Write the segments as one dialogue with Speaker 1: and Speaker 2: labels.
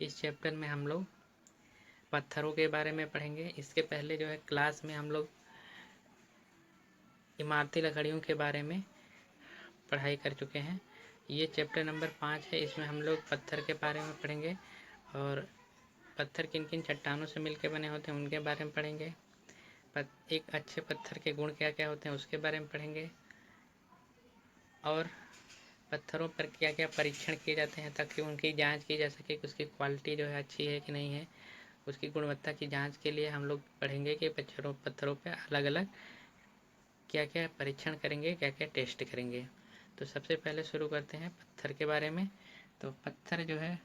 Speaker 1: इस चैप्टर में हम लोग पत्थरों के बारे में पढ़ेंगे। इसके पहले जो है क्लास में हम लोग इमारती लकड़ियों के बारे में पढ़ाई कर चुके हैं। ये चैप्टर नंबर 5 है। इसमें हम लोग पत्थर के बारे में पढ़ेंगे और पत्थर किन किन चट्टानों से मिलकर बने होते हैं उनके बारे में पढ़ेंगे। एक अच्छे पत्थर के गुण क्या क्या होते हैं उसके बारे में पढ़ेंगे और पत्थरों पर क्या क्या परीक्षण किए जाते हैं ताकि उनकी जांच की जा सके कि उसकी क्वालिटी जो है अच्छी है कि नहीं है। उसकी गुणवत्ता की जांच के लिए हम लोग पढ़ेंगे कि पत्थरों पे अलग अलग क्या क्या परीक्षण करेंगे, क्या क्या टेस्ट करेंगे। तो सबसे पहले शुरू करते हैं पत्थर के बारे में। तो पत्थर जो है,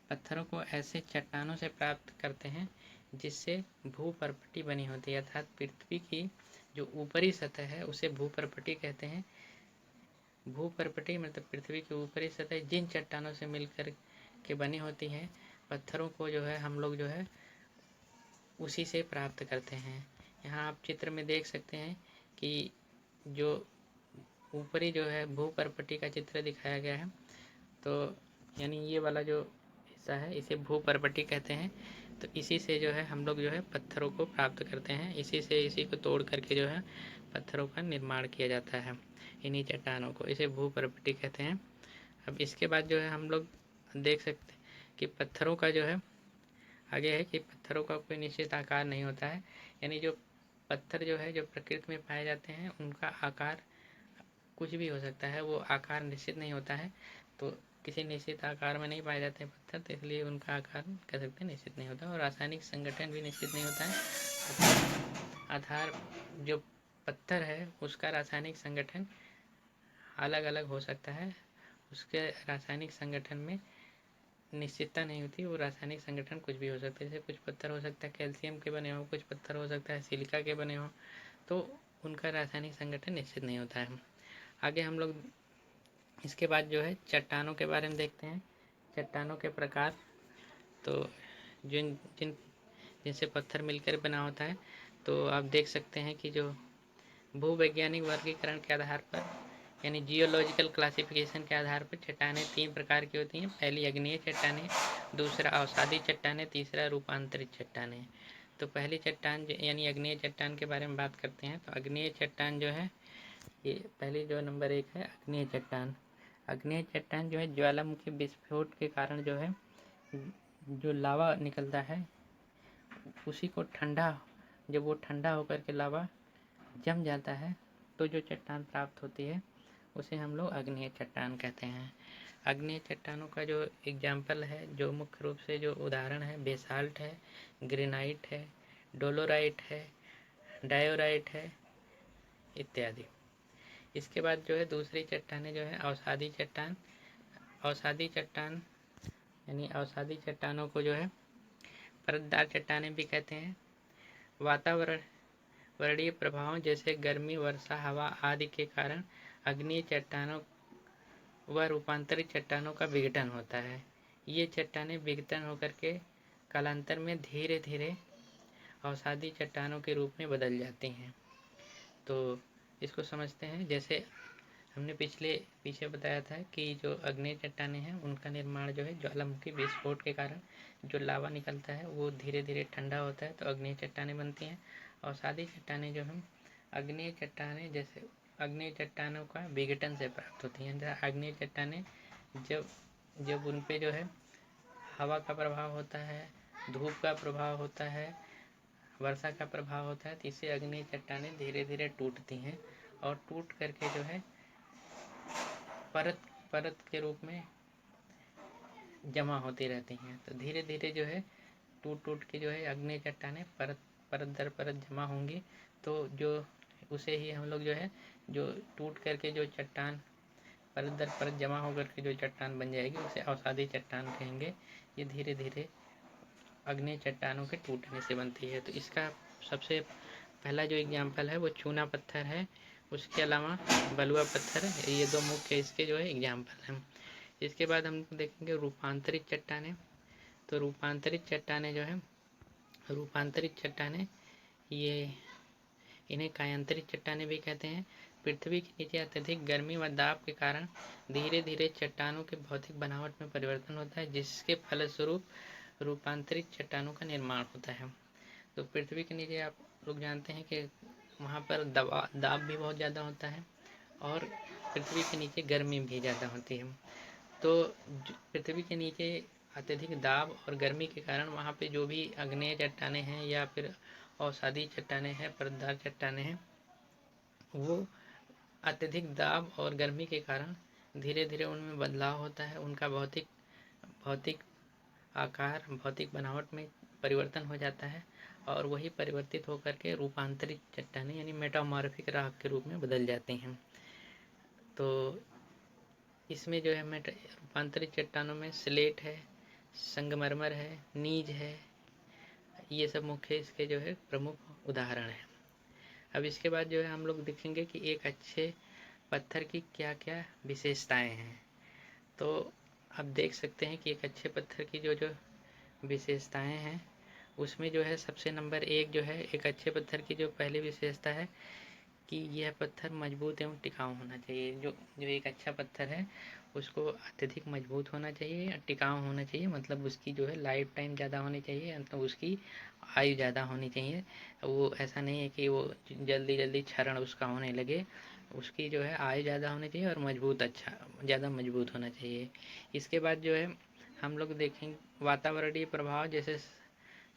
Speaker 1: पत्थरों को ऐसे चट्टानों से प्राप्त करते हैं जिससे भूपर्पटी बनी होती है, अर्थात पृथ्वी की जो ऊपरी सतह है उसे भूपर्पटी कहते हैं। भूपर्पटी मतलब पृथ्वी की ऊपरी सतह जिन चट्टानों से मिलकर के बनी होती है, पत्थरों को जो है हम लोग जो है उसी से प्राप्त करते हैं। यहाँ आप चित्र में देख सकते हैं कि जो ऊपरी जो है भूपर्पटी का चित्र दिखाया गया है, तो यानी ये वाला जो हिस्सा है इसे भूपर्पटी कहते हैं। तो इसी से जो है हम लोग जो है पत्थरों को प्राप्त करते हैं, इसी को तोड़ करके जो है पत्थरों का निर्माण किया जाता है। इन्हीं चट्टानों को इसे भूपर्पटी कहते हैं। अब इसके बाद जो है हम लोग देख सकते हैं कि पत्थरों का जो है आगे है कि पत्थरों का कोई निश्चित आकार नहीं होता है, यानी जो पत्थर जो है जो प्रकृति में पाए जाते हैं उनका आकार कुछ भी हो सकता है, वो आकार निश्चित नहीं होता है। तो किसी निश्चित आकार में नहीं पाए जाते हैं पत्थर, तो इसलिए उनका आकार कह सकते हैं निश्चित नहीं होता और रासायनिक संगठन भी निश्चित नहीं होता है। आधार जो पत्थर है उसका रासायनिक संगठन अलग अलग हो सकता है, उसके रासायनिक संगठन में निश्चितता नहीं होती। वो रासायनिक संगठन कुछ भी हो सकता है, जैसे कुछ पत्थर हो सकता है कैल्शियम के बने हो, कुछ पत्थर हो सकता है सिलिका के बने हो, तो उनका रासायनिक संगठन निश्चित नहीं होता है। आगे हम लोग इसके बाद जो है चट्टानों के बारे में देखते हैं, चट्टानों के प्रकार। तो जिन जिन जिनसे पत्थर मिलकर बना होता है, तो आप देख सकते हैं कि जो भूवैज्ञानिक वर्गीकरण के आधार पर यानी जियोलॉजिकल क्लासिफिकेशन के आधार पर चट्टानें 3 प्रकार की होती हैं। पहली अग्नेय चट्टानें, दूसरा अवसादी चट्टानें, तीसरा रूपांतरित चट्टानें। तो पहली चट्टान यानी अग्नेय चट्टान के बारे में बात करते हैं। तो अग्नेय चट्टान जो है ये पहली जो नंबर 1 है अग्नेय चट्टान। अग्नेय चट्टान जो है ज्वालामुखी विस्फोट के कारण जो है जो लावा निकलता है उसी को जब वो ठंडा होकर के लावा जम जाता है तो जो चट्टान प्राप्त होती है उसे हम लोग अग्नेय चट्टान कहते हैं। अग्नेय चट्टानों का जो एग्जाम्पल है, जो मुख्य रूप से जो उदाहरण है, बेसाल्ट है, ग्रेनाइट है, डोलोराइट है, डायोराइट है इत्यादि। इसके बाद जो है दूसरी चट्टानें जो है अवसादी चट्टान। अवसादी चट्टान यानी अवसादी चट्टानों को जो है परतदार चट्टानें भी कहते हैं। वातावरणीय प्रभावों जैसे गर्मी, वर्षा, हवा आदि के कारण अग्नेय चट्टानों व रूपांतरित चट्टानों का विघटन होता है। ये चट्टानें विघटन होकर के कालांतर में धीरे धीरे अवसादी चट्टानों के रूप में बदल जाती हैं। तो इसको समझते हैं, जैसे हमने पीछे बताया था कि जो अग्नेय चट्टानें हैं उनका निर्माण जो है ज्वालामुखी विस्फोट के कारण जो लावा निकलता है वो धीरे धीरे ठंडा होता है तो अग्नेय चट्टानें बनती हैं। और सादी चट्टानें जो हम अग्नेय चट्टानें जैसे अग्नेय चट्टानों का विघटन से प्राप्त होती हैं। अग्नेय चट्टानें जब जब उन पे जो है हवा का प्रभाव होता है, धूप का प्रभाव होता है, वर्षा का प्रभाव होता है, तो इससे अग्नेय चट्टानें धीरे धीरे टूटती हैं और टूट करके जो है परत परत के रूप में जमा होती रहती हैं। तो धीरे धीरे जो है टूट के जो है अग्नेय चट्टानें परत परत दर परत जमा होंगी। तो जो उसे ही हम लोग जो है जो टूट करके जो चट्टान परत दर परत जमा होकर के जो चट्टान बन जाएगी उसे अवसादी चट्टान कहेंगे। ये धीरे धीरे अग्नेय चट्टानों के टूटने से बनती है। तो इसका सबसे पहला जो एग्जाम्पल है वो चूना पत्थर है। उसके अलावा बलुआ पत्थर, ये दो मुख्य इसके जो है एग्जाम्पल हैं। इसके बाद हम देखेंगे रूपांतरित चट्टानें। तो रूपांतरित चट्टानें जो है ये इन्हें कायांतरित चट्टानें भी कहते हैं। पृथ्वी के नीचे अत्यधिक गर्मी व दाब के कारण धीरे धीरे चट्टानों के भौतिक बनावट में परिवर्तन होता है, जिसके फलस्वरूप रूपांतरित चट्टानों का निर्माण होता है। तो पृथ्वी के नीचे आप लोग जानते हैं कि वहाँ पर दाब भी बहुत ज़्यादा होता है और पृथ्वी के नीचे गर्मी भी ज़्यादा होती है। तो पृथ्वी के नीचे अत्यधिक दाब और गर्मी के कारण वहाँ पे जो भी आग्नेय चट्टानें हैं या फिर औषधीय चट्टानें हैं, परतदार चट्टानें हैं, वो अत्यधिक दाब और गर्मी के कारण धीरे धीरे उनमें बदलाव होता है। उनका भौतिक आकार, भौतिक बनावट में परिवर्तन हो जाता है और वही परिवर्तित होकर के रूपांतरित चट्टानें यानी मेटामॉर्फिक रॉक के रूप में बदल जाती हैं। तो इसमें जो है रूपांतरित चट्टानों में स्लेट है, संगमरमर है, नीज है, ये सब मुख्य इसके जो है प्रमुख उदाहरण हैं। अब इसके बाद जो है हम लोग देखेंगे कि एक अच्छे पत्थर की क्या क्या विशेषताएं हैं। तो आप देख सकते हैं कि एक अच्छे पत्थर की जो जो विशेषताएं हैं उसमें जो है सबसे नंबर 1 जो है एक अच्छे पत्थर की जो पहली विशेषता है कि यह पत्थर मजबूत एवं टिकाऊ होना चाहिए। जो एक अच्छा पत्थर है उसको अत्यधिक मजबूत होना चाहिए, टिकाऊ होना चाहिए, मतलब उसकी जो है लाइफ टाइम ज़्यादा होनी चाहिए, मतलब उसकी आयु ज़्यादा होनी चाहिए। वो ऐसा नहीं है कि वो जल्दी जल्दी क्षरण उसका होने लगे, उसकी जो है आयु ज़्यादा होनी चाहिए और मजबूत ज़्यादा मजबूत होना चाहिए। इसके बाद जो है हम लोग देखेंगे वातावरणीय प्रभाव जैसे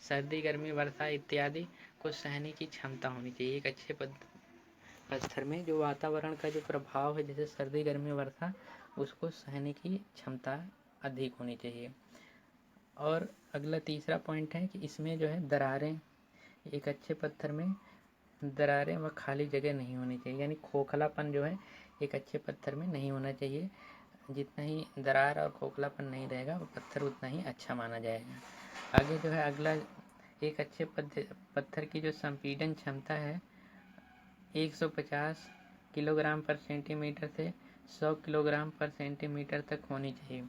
Speaker 1: सर्दी, गर्मी, वर्षा इत्यादि को सहने की क्षमता होनी चाहिए। एक अच्छे पत्थर में जो वातावरण का जो प्रभाव है जैसे सर्दी, गर्मी, वर्षा, उसको सहने की क्षमता अधिक होनी चाहिए। और अगला तीसरा पॉइंट है कि इसमें जो है दरारें, एक अच्छे पत्थर में दरारें व खाली जगह नहीं होनी चाहिए, यानी खोखलापन जो है एक अच्छे पत्थर में नहीं होना चाहिए। जितना ही दरार और खोखलापन नहीं रहेगा वो पत्थर उतना ही अच्छा माना जाएगा। आगे जो है अगला, एक अच्छे पत्थर की जो संपीड़न क्षमता है 150 किलोग्राम पर सेंटीमीटर से 100 किलोग्राम पर सेंटीमीटर तक होनी चाहिए।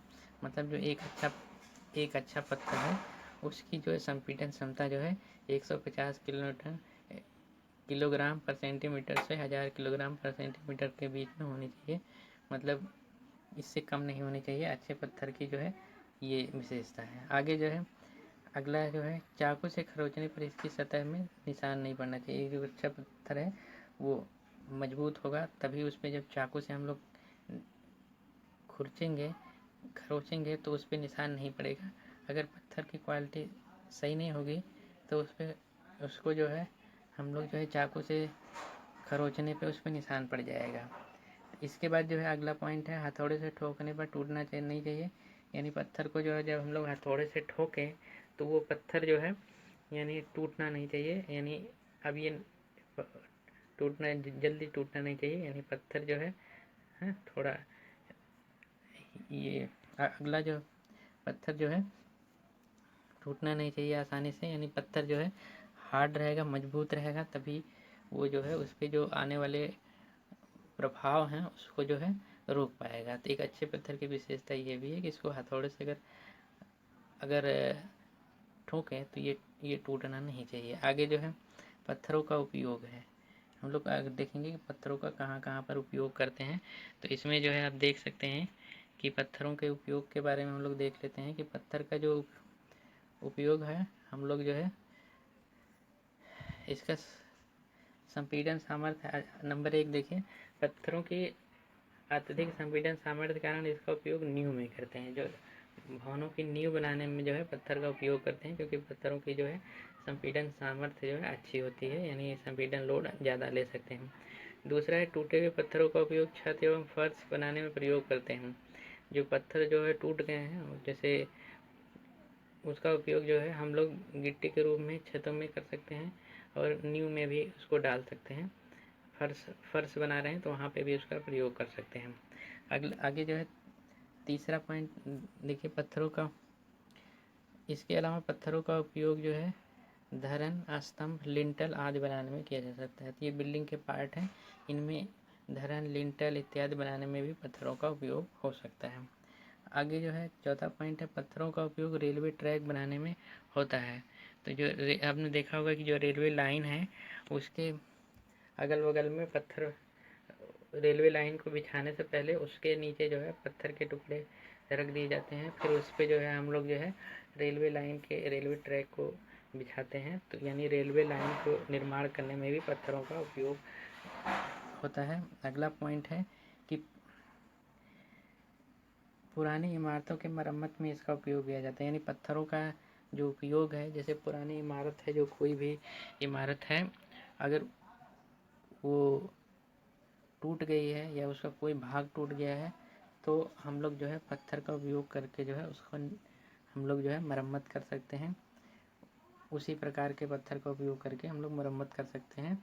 Speaker 1: मतलब जो एक अच्छा पत्थर है उसकी जो है संपीड़न क्षमता जो है 150 किलोग्राम पर सेंटीमीटर से 1000 किलोग्राम पर सेंटीमीटर के बीच में होनी चाहिए। मतलब इससे कम नहीं होनी चाहिए। अच्छे पत्थर की जो है ये विशेषता है। आगे जो है अगला जो है चाकू से खरोचने पर इसकी सतह में निशान नहीं पड़ना चाहिए। जो अच्छा पत्थर है वो मजबूत होगा तभी उसपे जब चाकू से हम लोग खरोचेंगे तो उस पर निशान नहीं पड़ेगा। अगर पत्थर की क्वालिटी सही नहीं होगी तो उसको जो है हम लोग जो है चाकू से खरोचने पे उस पर निशान पड़ जाएगा। इसके बाद जो है अगला पॉइंट है हथौड़े से ठोकने पर टूटना नहीं चाहिए। यानी पत्थर को जो है जब हम लोग हथौड़े से ठोकें तो वो पत्थर जो है यानी टूटना नहीं चाहिए। यानी अब ये जल्दी टूटना नहीं चाहिए। यानी पत्थर जो है थोड़ा ये अगला जो पत्थर जो है टूटना नहीं चाहिए आसानी से। यानी पत्थर जो है हार्ड रहेगा, मजबूत रहेगा, तभी वो जो है उस पर जो आने वाले प्रभाव हैं उसको जो है रोक पाएगा। तो एक अच्छे पत्थर की विशेषता ये भी है कि इसको हथौड़े से अगर ठोकें तो ये टूटना नहीं चाहिए। आगे जो है पत्थरों का उपयोग है। हम लोग देखेंगे कि पत्थरों का कहाँ कहाँ पर उपयोग करते हैं। तो इसमें जो है आप देख सकते हैं कि पत्थरों के उपयोग के बारे में हम लोग देख लेते हैं कि पत्थर का जो उपयोग है हम लोग जो है इसका संपीड़न सामर्थ्य नंबर 1 देखिए, पत्थरों की अत्यधिक संपीड़न सामर्थ्य के कारण इसका उपयोग नींव में करते हैं। जो भवनों की नींव बनाने में जो है पत्थर का उपयोग करते हैं क्योंकि पत्थरों की जो है संपीड़न सामर्थ्य जो है अच्छी होती है, यानी संपीड़न लोड ज़्यादा ले सकते हैं। दूसरा है टूटे हुए पत्थरों का उपयोग छत एवं फर्श बनाने में प्रयोग करते हैं। जो पत्थर जो है टूट गए हैं जैसे उसका उपयोग जो है हम लोग गिट्टी के रूप में छतों में कर सकते हैं और नींव में भी उसको डाल सकते हैं। फर्श बना रहे हैं तो वहाँ पे भी उसका प्रयोग कर सकते हैं। आगे जो है तीसरा पॉइंट देखिए पत्थरों का, इसके अलावा पत्थरों का उपयोग जो है धरन, स्तंभ, लिंटल आदि बनाने में किया जा सकता है। तो ये बिल्डिंग के पार्ट हैं, इनमें धरन, लिंटल इत्यादि बनाने में भी पत्थरों का उपयोग हो सकता है। आगे जो है चौथा पॉइंट है पत्थरों का उपयोग रेलवे ट्रैक बनाने में होता है। तो जो आपने देखा होगा कि जो रेलवे लाइन है उसके अगल बगल में पत्थर रेलवे लाइन को बिछाने से पहले उसके नीचे जो है पत्थर के टुकड़े रख दिए जाते हैं, फिर उस पर जो है हम लोग जो है रेलवे लाइन के रेलवे ट्रैक को बिछाते हैं। तो यानी रेलवे लाइन को निर्माण करने में भी पत्थरों का उपयोग होता है। अगला पॉइंट है कि पुरानी इमारतों के मरम्मत में इसका उपयोग किया जाता है। यानी पत्थरों का जो उपयोग है, जैसे पुरानी इमारत है, जो कोई भी इमारत है अगर वो टूट गई है या उसका कोई भाग टूट गया है तो हम लोग जो है पत्थर का उपयोग करके जो है उसको हम लोग जो है मरम्मत कर सकते हैं। उसी प्रकार के पत्थर का उपयोग करके हम लोग मरम्मत कर सकते हैं।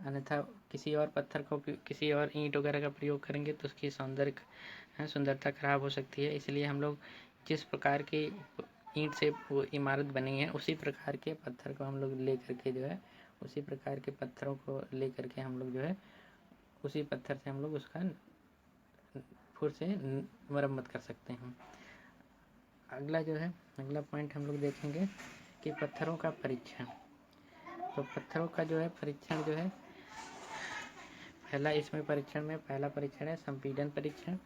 Speaker 1: अन्यथा किसी और पत्थर का उपयोग, किसी और ईंट वगैरह का प्रयोग करेंगे तो उसकी सुंदरता खराब हो सकती है। इसलिए हम लोग जिस प्रकार की ईंट से वो इमारत बनी है उसी प्रकार के पत्थर को हम लोग ले करके जो है उसी प्रकार के पत्थरों को ले करके हम लोग जो है उसी पत्थर से हम लोग उसका फिर से मरम्मत कर सकते हैं। अगला पॉइंट हम लोग देखेंगे कि पत्थरों का परीक्षण। तो पत्थरों का जो है परीक्षण जो है पहला परीक्षण है संपीड़न परीक्षण।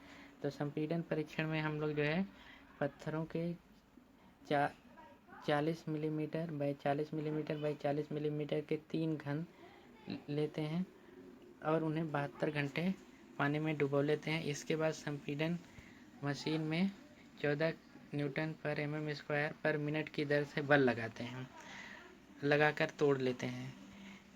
Speaker 1: तो संपीड़न परीक्षण में हम लोग जो है पत्थरों के 40 millimetre by 40 millimetre by 40 millimetre के 3 घन लेते हैं और उन्हें 72 घंटे पानी में डुबो लेते हैं। इसके बाद संपीड़न मशीन में 14 न्यूटन पर mm स्क्वायर पर मिनट की दर से बल लगाकर तोड़ लेते हैं।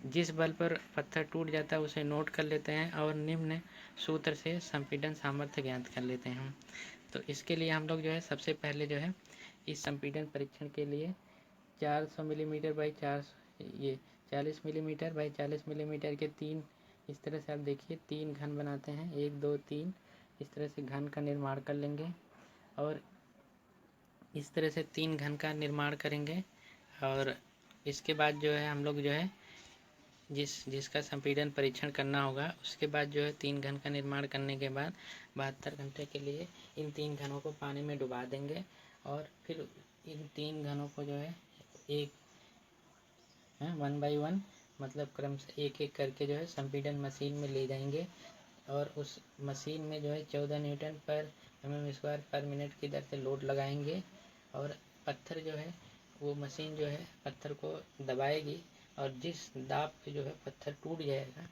Speaker 1: जिस बल पर पत्थर टूट जाता है उसे नोट कर लेते हैं और निम्न सूत्र से संपीड़न सामर्थ्य ज्ञात कर लेते हैं। तो इसके लिए हम लोग जो है सबसे पहले जो है इस संपीड़न परीक्षण के लिए 400 millimetre by 40 millimetre by 40 millimetre के 3, इस तरह से आप देखिए 3 घन बनाते हैं, 1 2 3 इस तरह से घन का निर्माण कर लेंगे और इस तरह से 3 घन का निर्माण करेंगे। और इसके बाद जो है हम लोग जो है जिसका संपीड़न परीक्षण करना होगा उसके बाद जो है 3 घन का निर्माण करने के बाद 72 घंटे के लिए इन 3 घनों को पानी में डुबा देंगे और फिर इन 3 घनों को जो है एक 1 बाई 1 मतलब क्रम से एक एक करके जो है संपीड़न मशीन में ले जाएंगे और उस मशीन में जो है 14 न्यूटन पर mm स्क्वायर पर मिनट की दर से लोड लगाएंगे और पत्थर जो है वो मशीन जो है पत्थर को दबाएगी और जिस दाब पे जो है पत्थर टूट जाएगा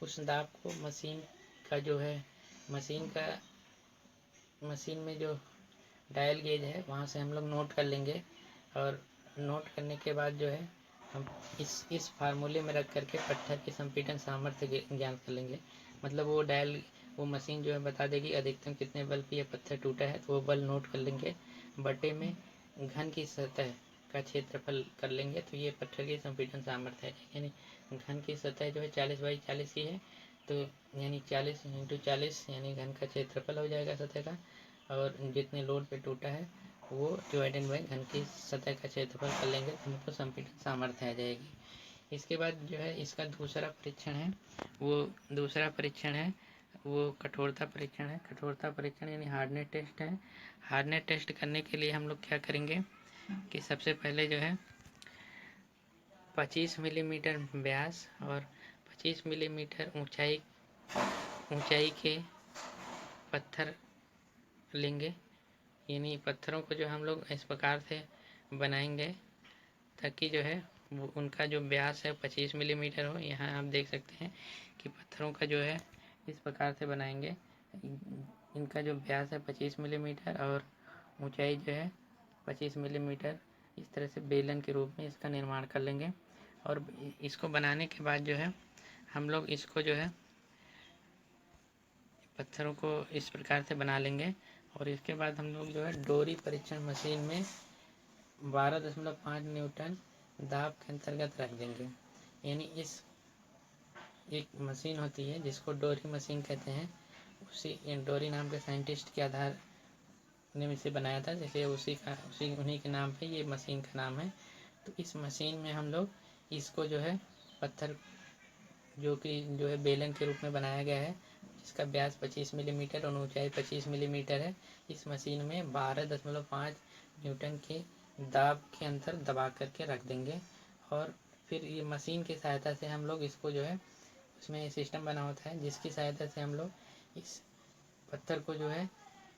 Speaker 1: उस दाब को मशीन में जो डायल गेज है वहाँ से हम लोग नोट कर लेंगे और नोट करने के बाद जो है हम इस फार्मूले में रख करके पत्थर की संपीड़न सामर्थ्य ज्ञात कर लेंगे। मतलब वो मशीन जो है बता देगी अधिकतम कितने बल पे यह पत्थर टूटा है तो वो बल नोट कर लेंगे, बटे में घन की सतह का क्षेत्रफल कर लेंगे तो ये पत्थर की संपीड़न सामर्थ्य है। यानी घन की सतह जो है 40 बाई 40 की है तो यानी 40 × 40 यानी घन का क्षेत्रफल हो जाएगा सतह का और जितने लोड पे टूटा है वो डिवाइडेड बाई घन की सतह का क्षेत्रफल कर लेंगे तो हमको संपीड़न सामर्थ्य आ जाएगी। इसके बाद जो है इसका दूसरा परीक्षण है वो कठोरता परीक्षण है। कठोरता परीक्षण यानी हार्डनेस टेस्ट है। हार्डनेस टेस्ट करने के लिए हम लोग क्या करेंगे कि सबसे पहले जो है 25 मिलीमीटर व्यास और 25 मिलीमीटर ऊंचाई के पत्थर लेंगे। यानी पत्थरों को जो हम लोग इस प्रकार से बनाएंगे ताकि जो है वो उनका जो व्यास है 25 मिलीमीटर हो। यहाँ आप देख सकते हैं कि पत्थरों का जो है इस प्रकार से बनाएंगे। इनका जो व्यास है 25 मिलीमीटर और ऊंचाई जो है 25 मिलीमीटर, इस तरह से बेलन के रूप में इसका निर्माण कर लेंगे। और इसको बनाने के बाद जो है हम लोग इसको जो है पत्थरों को इस प्रकार से बना लेंगे और इसके बाद हम लोग जो है डोरी परीक्षण मशीन में 12.5 न्यूटन दाब के अंतर्गत रख देंगे। यानी एक मशीन होती है जिसको डोरी मशीन कहते हैं, उसी डोरी नाम के साइंटिस्ट के आधार ने इसे बनाया था, जैसे उन्हीं के नाम पे ये मशीन का नाम है। तो इस मशीन में हम लोग इसको जो है पत्थर जो है बेलन के रूप में बनाया गया है जिसका व्यास 25 मिलीमीटर और ऊंचाई 25 मिलीमीटर है। इस मशीन में 12.5 न्यूटन के दाब के अंदर दबा करके रख देंगे और फिर ये मशीन की सहायता से हम लोग इसको जो है उसमें सिस्टम बना होता है जिसकी सहायता से हम लोग इस पत्थर को जो है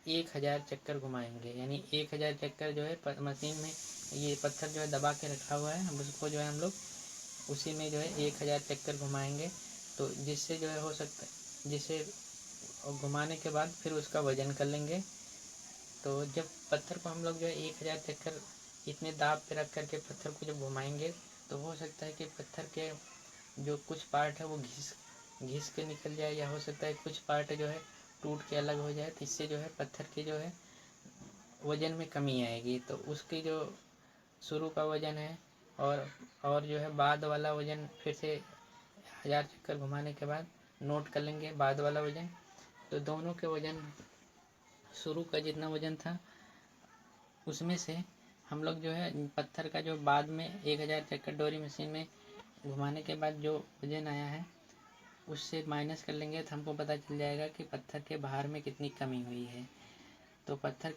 Speaker 1: 1000 चक्कर घुमाएंगे। यानी 1000 चक्कर जो है मशीन में ये पत्थर जो है दबा के रखा हुआ है, हम उसको जो है हम लोग उसी में जो है 1000 चक्कर घुमाएंगे। तो जिससे जो है हो सकता है, जिससे घुमाने के बाद फिर उसका वजन कर लेंगे। तो जब पत्थर को हम लोग जो है 1000 चक्कर इतने दाब पे रख करके पत्थर को जब घुमाएंगे तो हो सकता है कि पत्थर के जो कुछ पार्ट है वो घिस के निकल जाए, या हो सकता है कुछ पार्ट जो है टूट के अलग हो जाए। तो इससे जो है पत्थर के जो है वजन में कमी आएगी। तो उसकी जो शुरू का वजन है और जो है बाद वाला वजन फिर से 1000 चक्कर घुमाने के बाद नोट कर लेंगे बाद वाला वजन। तो दोनों के वजन शुरू का जितना वजन था उसमें से हम लोग जो है पत्थर का जो बाद में 1000 चक्कर डोरी मशीन में घुमाने के बाद जो वजन आया है उससे माइनस कर लेंगे। तो हमको पता चल जाएगा कि पत्थर के भार में कितनी कमी हुई है। तो पत्थर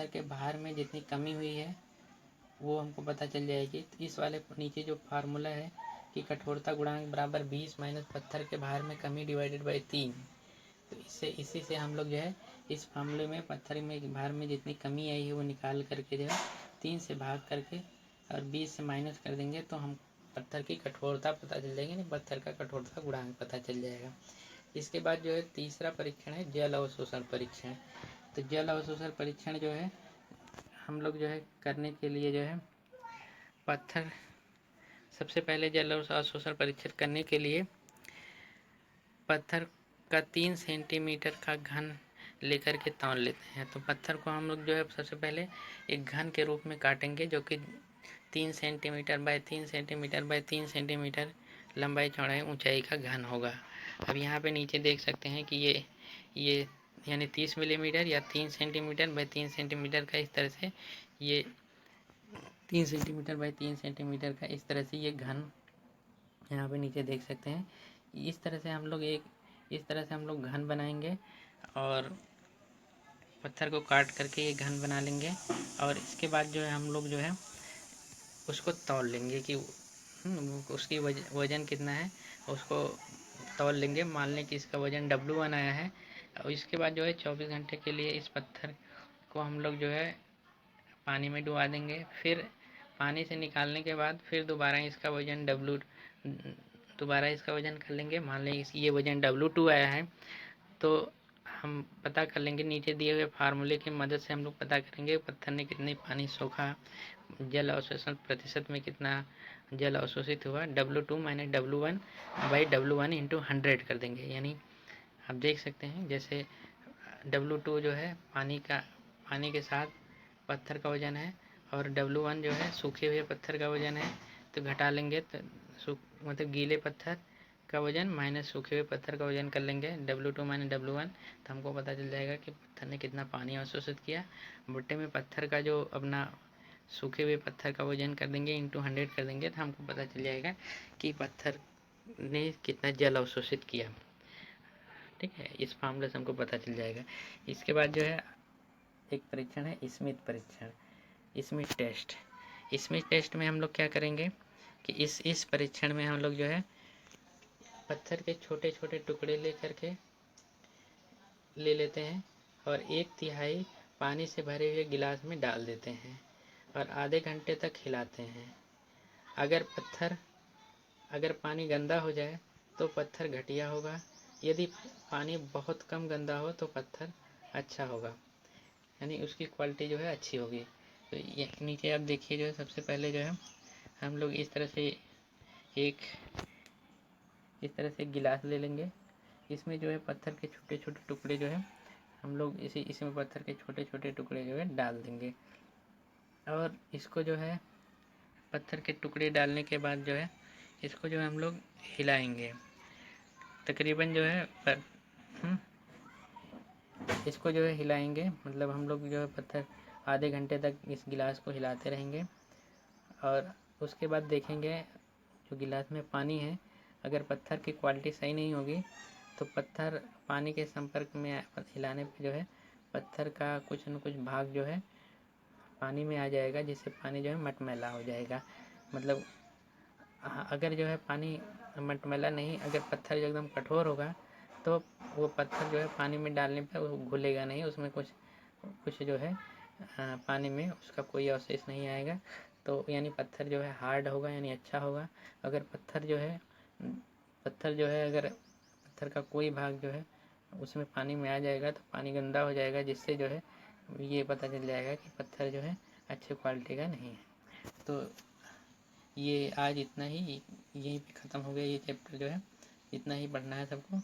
Speaker 1: के भार में जितनी कमी हुई है वो हमको पता चल जाएगी। तो इस वाले नीचे जो फार्मूला है कि कठोरता गुणांक बराबर 20 माइनस पत्थर के भार में कमी डिवाइडेड बाई 3। तो इसी से हम लोग जो है इस फार्मूले में पत्थर में भार में जितनी कमी आई है वो निकाल करके जो है 3 से भाग करके और 20 से माइनस कर देंगे तो हम पत्थर की कठोरता पता चल जाएगी, नहीं पत्थर का कठोरता गुणांक पता चल जाएगा। इसके बाद जो है तीसरा परीक्षण है जल अवशोषण परीक्षण। तो जल अवशोषण परीक्षण जो है हम लोग जो है करने के लिए जो है पत्थर सबसे पहले जल अवशोषण परीक्षण करने के लिए पत्थर का 3 सेंटीमीटर का घन लेकर के तौल लेते हैं। तो पत्थर को हम लोग जो है सबसे पहले एक घन के रूप में काटेंगे जो कि 3 centimetre bye 3 centimetre bye 3 centimetre लंबाई चौड़ाई ऊंचाई का घन होगा। अब यहाँ पे नीचे देख सकते हैं कि ये यानी 30 मिलीमीटर या 3 सेंटीमीटर बाय 3 सेंटीमीटर का इस तरह से ये 3 सेंटीमीटर बाय 3 सेंटीमीटर का इस तरह से ये घन यहाँ पे नीचे देख सकते हैं। इस तरह से हम लोग घन बनाएंगे और पत्थर को काट करके ये घन बना लेंगे। और इसके बाद जो है हम लोग जो है उसको तौल लेंगे कि उसकी वजन कितना है उसको तौल लेंगे। मान लें कि इसका वजन W1 आया है और इसके बाद जो है 24 घंटे के लिए इस पत्थर को हम लोग जो है पानी में डुबा देंगे। फिर पानी से निकालने के बाद फिर दोबारा इसका वजन कर लेंगे। मान लें ये वजन W2 आया है तो हम पता कर लेंगे नीचे दिए हुए फार्मूले की मदद से हम लोग पता करेंगे पत्थर ने कितनी पानी सोखा, जल अवशोषण प्रतिशत में कितना जल अवशोषित हुआ। W2 minus W1 by W1 into 100 कर देंगे। यानी आप देख सकते हैं जैसे W2 जो है पानी के साथ पत्थर का वजन है और W1 जो है सूखे हुए पत्थर का वजन है। तो घटा लेंगे तो मतलब गीले पत्थर का वजन माइनस सूखे हुए पत्थर का वजन कर लेंगे W2 माइनस W1। तो हमको पता चल जाएगा कि पत्थर ने कितना पानी अवशोषित किया। भुट्टे में पत्थर का जो अपना सूखे हुए पत्थर का वजन कर देंगे इंटू 100 कर देंगे तो हमको पता चल जाएगा कि पत्थर ने कितना जल अवशोषित किया। ठीक है, इस फार्मूले से हमको पता चल जाएगा। इसके बाद जो है एक परीक्षण है स्मिथ परीक्षण, स्मिथ टेस्ट। स्मिथ टेस्ट में हम लोग क्या करेंगे कि इस परीक्षण में हम लोग जो है पत्थर के छोटे छोटे टुकड़े ले लेते हैं और 1/3 पानी से भरे हुए गिलास में डाल देते हैं और आधे घंटे तक हिलाते हैं। अगर पानी गंदा हो जाए तो पत्थर घटिया होगा, यदि पानी बहुत कम गंदा हो तो पत्थर अच्छा होगा, यानी उसकी क्वालिटी जो है अच्छी होगी। तो ये नीचे आप देखिए जो है सबसे पहले जो है हम लोग इस तरह से गिलास ले लेंगे। इसमें जो है पत्थर के छोटे छोटे टुकड़े जो है हम लोग इसमें पत्थर के छोटे छोटे टुकड़े जो है डाल देंगे और इसको जो है पत्थर के टुकड़े डालने के बाद जो है इसको जो है हम लोग हिलाएंगे तकरीबन जो है इसको जो है हिलाएंगे, मतलब हम लोग जो है पत्थर आधे घंटे तक इस गिलास को हिलाते रहेंगे। और उसके बाद देखेंगे जो गिलास में पानी है अगर पत्थर की क्वालिटी सही नहीं होगी तो पत्थर पानी के संपर्क में हिलाने पे जो है पत्थर का कुछ न कुछ भाग जो है पानी में आ जाएगा जिससे पानी जो है मटमैला हो जाएगा। मतलब अगर जो है पानी मटमैला नहीं, अगर पत्थर जो एकदम कठोर होगा तो वो पत्थर जो है पानी में डालने पर वो घुलेगा नहीं, उसमें कुछ जो है पानी में उसका कोई अवशेष नहीं आएगा। तो यानी पत्थर जो है हार्ड होगा, यानी अच्छा होगा। अगर पत्थर जो है अगर पत्थर का कोई भाग जो है उसमें पानी में आ जाएगा तो पानी गंदा हो जाएगा, जिससे जो है ये पता चल जाएगा कि पत्थर जो है अच्छे क्वालिटी का नहीं है। तो ये आज इतना ही, यहीं पे ख़त्म हो गया ये चैप्टर जो है, इतना ही पढ़ना है सबको।